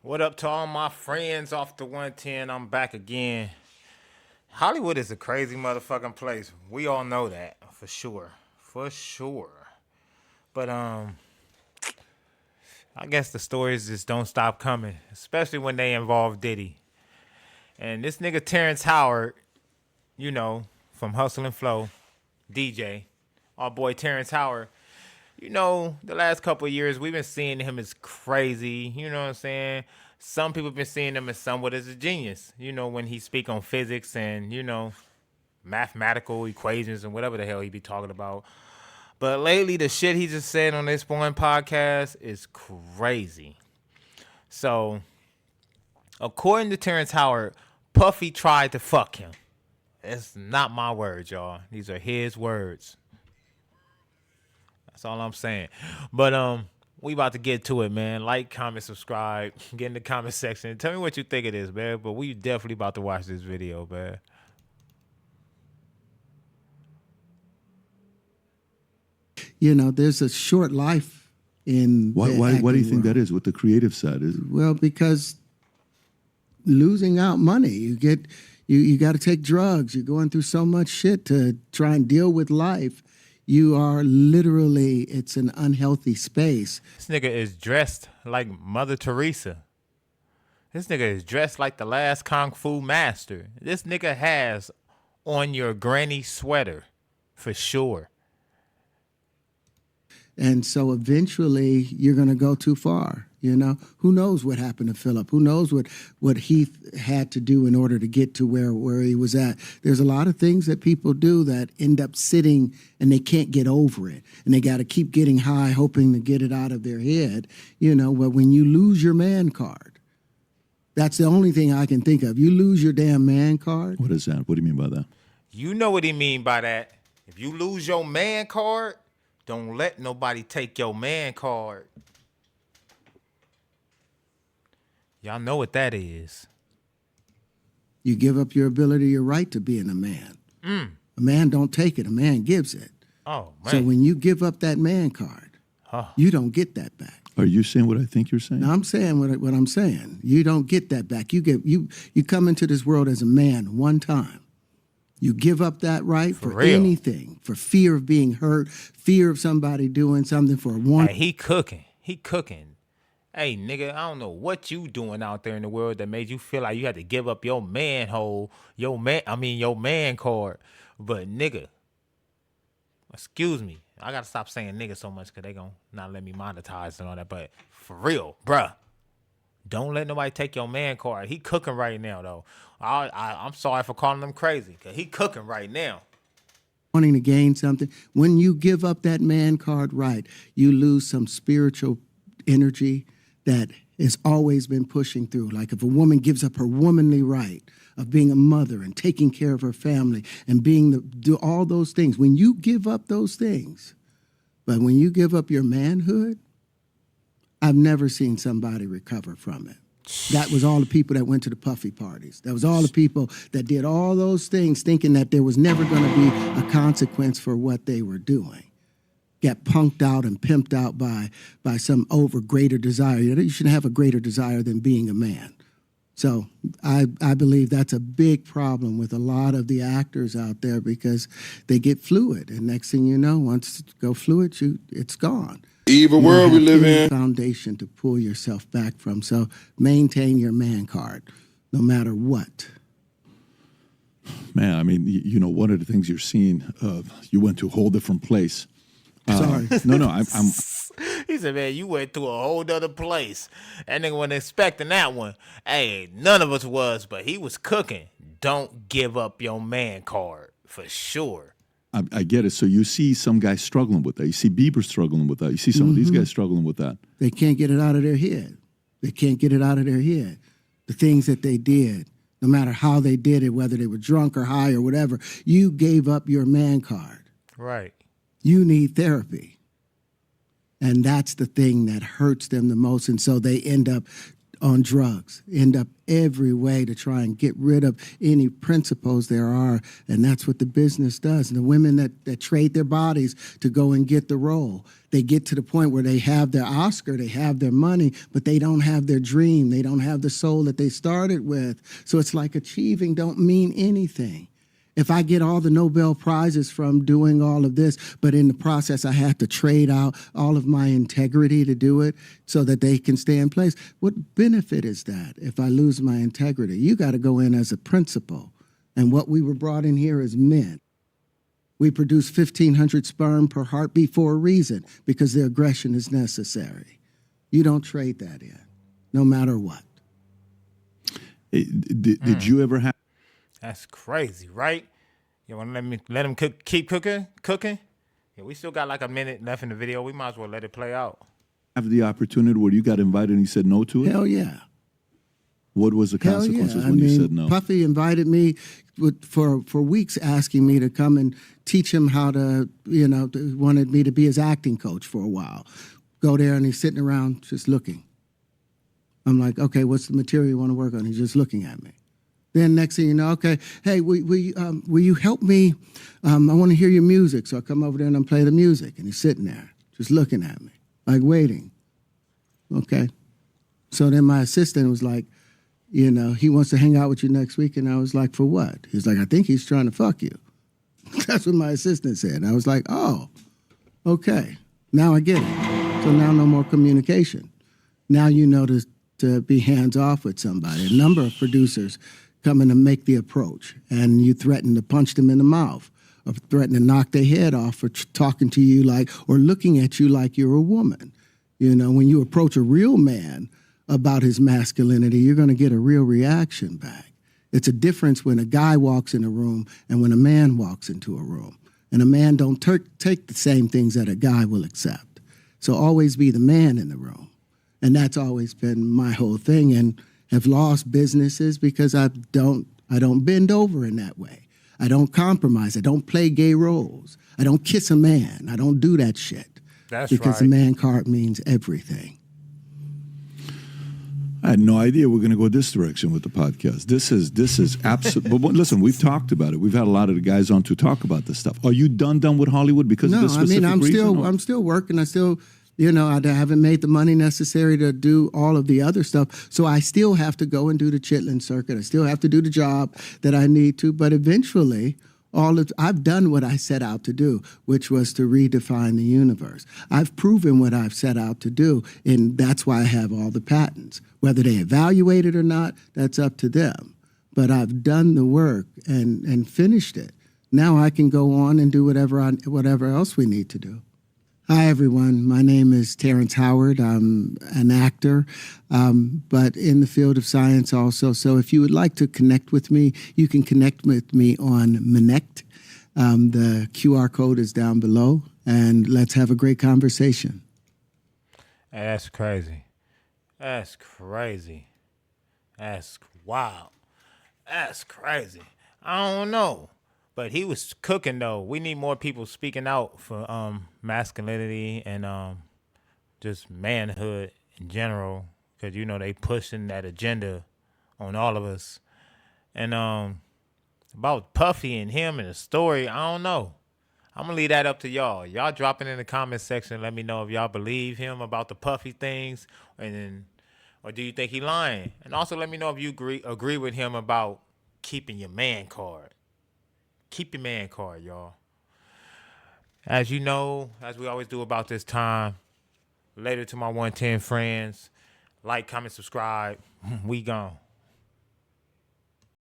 What up to all my friends off the 110? I'm back again. Hollywood is a crazy motherfucking place. We all know that for sure. For sure. But I guess the stories just don't stop coming, especially when they involve Diddy. And this nigga Terrance Howard, you know, from Hustle and Flow, DJ, our boy Terrance Howard, you know, the last couple of years we've been seeing him as crazy. You know what I'm saying? Some people have been seeing him as somewhat as a genius. You know, when he speak on physics and, you know, mathematical equations and whatever the hell he be talking about. But lately, the shit he just said on this one podcast is crazy. So, according to Terrance Howard, Puffy tried to fuck him. It's not my words, y'all. These are his words. That's all I'm saying. But we about to get to it, man. Like, comment, subscribe, get in the comment section. Tell me what you think of this, man. But we definitely about to watch this video, man. You know, there's a short life in Why do you think world. that is? What the creative side is? Well, because losing out money, you got to take drugs. You're going through so much shit to try and deal with life. You are literally, it's an unhealthy space. This nigga is dressed like Mother Teresa. This nigga is dressed like the last Kung Fu master. This nigga has on your granny sweater, for sure. And so eventually you're going to go too far. You know, who knows what happened to Philip? Who knows what he had to do in order to get to where he was at? There's a lot of things that people do that end up sitting and they can't get over it. And they got to keep getting high, hoping to get it out of their head. You know, but when you lose your man card, that's the only thing I can think of. You lose your damn man card. What is that? What do you mean by that? You know what he mean by that. If you lose your man card, don't let nobody take your man card. Y'all know what that is. You give up your ability, your right to being a man. A man don't take it. A man gives it. Oh, man. So when you give up that man card, you don't get that back. Are you saying what I think you're saying? Now, I'm saying what I'm saying. You don't get that back. You come into this world as a man one time. You give up that right for anything, for fear of being hurt, fear of somebody doing something for one. Hey, he cooking. He cooking. Hey, nigga, I don't know what you doing out there in the world that made you feel like you had to give up your manhole, your man card. But nigga, excuse me, I gotta stop saying nigga so much because they gonna not let me monetize and all that. But for real, bruh, don't let nobody take your man card. He cooking right now, though. I'm sorry for calling him crazy because he cooking right now. Wanting to gain something. When you give up that man card right, you lose some spiritual energy that has always been pushing through. Like if a woman gives up her womanly right of being a mother and taking care of her family and do all those things, when you give up those things, but when you give up your manhood, I've never seen somebody recover from it. That was all the people that went to the Puffy parties. That was all the people that did all those things thinking that there was never going to be a consequence for what they were doing. Get punked out and pimped out by some greater desire. You shouldn't have a greater desire than being a man. So I believe that's a big problem with a lot of the actors out there because they get fluid. And next thing you know, once it go fluid, it's gone. Evil world we live in. Foundation to pull yourself back from. So maintain your man card, no matter what. Man, I mean, you know, one of the things you're seeing, you went to a whole different place. Sorry. No, I'm He said, man, you went to a whole other place. That nigga wasn't expecting that one. Hey, none of us was, but he was cooking. Don't give up your man card, for sure. I get it. So you see some guys struggling with that. You see Bieber struggling with that. You see some of these guys struggling with that. They can't get it out of their head. They can't get it out of their head. The things that they did, no matter how they did it, whether they were drunk or high or whatever, you gave up your man card. Right. You need therapy. And that's the thing that hurts them the most. And so they end up on drugs, end up every way to try and get rid of any principles there are. And that's what the business does. And the women that trade their bodies to go and get the role, they get to the point where they have their Oscar, they have their money, but they don't have their dream. They don't have the soul that they started with. So it's like achieving don't mean anything. If I get all the Nobel Prizes from doing all of this, but in the process I have to trade out all of my integrity to do it so that they can stay in place, what benefit is that if I lose my integrity? You got to go in as a principal. And what we were brought in here as men. We produce 1,500 sperm per heartbeat for a reason, because the aggression is necessary. You don't trade that in, no matter what. Hey, did you ever have? That's crazy, right? You want to let him keep cooking? Yeah, we still got like a minute left in the video. We might as well let it play out. Have the opportunity where you got invited and you said no to it? Hell yeah. What was the Hell consequences yeah. when you said no? Puffy invited me for weeks, asking me to come and teach him how to, wanted me to be his acting coach for a while. Go there and he's sitting around just looking. I'm like, okay, what's the material you want to work on? He's just looking at me. Then next thing you know, okay, hey, will you help me? I want to hear your music. So I come over there and I play the music. And he's sitting there just looking at me, like waiting. Okay. So then my assistant was like, he wants to hang out with you next week. And I was like, for what? He's like, I think he's trying to fuck you. That's what my assistant said. And I was like, oh, okay. Now I get it. So now no more communication. Now you know to be hands off with somebody. A number of producers come in and make the approach, and you threaten to punch them in the mouth or threaten to knock their head off for talking to you like, or looking at you like you're a woman. When you approach a real man about his masculinity, you're going to get a real reaction back. It's a difference when a guy walks in a room and when a man walks into a room. And a man don't take the same things that a guy will accept. So always be the man in the room. And that's always been my whole thing, and have lost businesses because I don't bend over in that way. I don't compromise. I don't play gay roles. I don't kiss a man. I don't do that shit. That's because right. the man card means everything. I had no idea we're going to go this direction with the podcast. This is absolute. But listen, we've talked about it. We've had a lot of the guys on to talk about this stuff. Are you done with Hollywood because of this specific reason? I'm still working. I still, I haven't made the money necessary to do all of the other stuff. So I still have to go and do the Chitlin circuit. I still have to do the job that I need to. But eventually, I've done what I set out to do, which was to redefine the universe. I've proven what I've set out to do, and that's why I have all the patents. Whether they evaluate it or not, that's up to them. But I've done the work and finished it. Now I can go on and do whatever else we need to do. Hi, everyone. My name is Terrance Howard. I'm an actor, but in the field of science also. So if you would like to connect with me, you can connect with me on Connect. The QR code is down below, and let's have a great conversation. Hey, that's crazy. That's crazy. That's wild. That's crazy. I don't know. But he was cooking, though. We need more people speaking out for masculinity and just manhood in general, because, they pushing that agenda on all of us. And about Puffy and him and the story, I don't know. I'm going to leave that up to y'all. Y'all drop it in the comment section. Let me know if y'all believe him about the Puffy things, or do you think he lying? And also let me know if you agree with him about keeping your man card. Keep your man card, y'all. As you know, as we always do about this time, later to my 110 friends, like, comment, subscribe. We gone.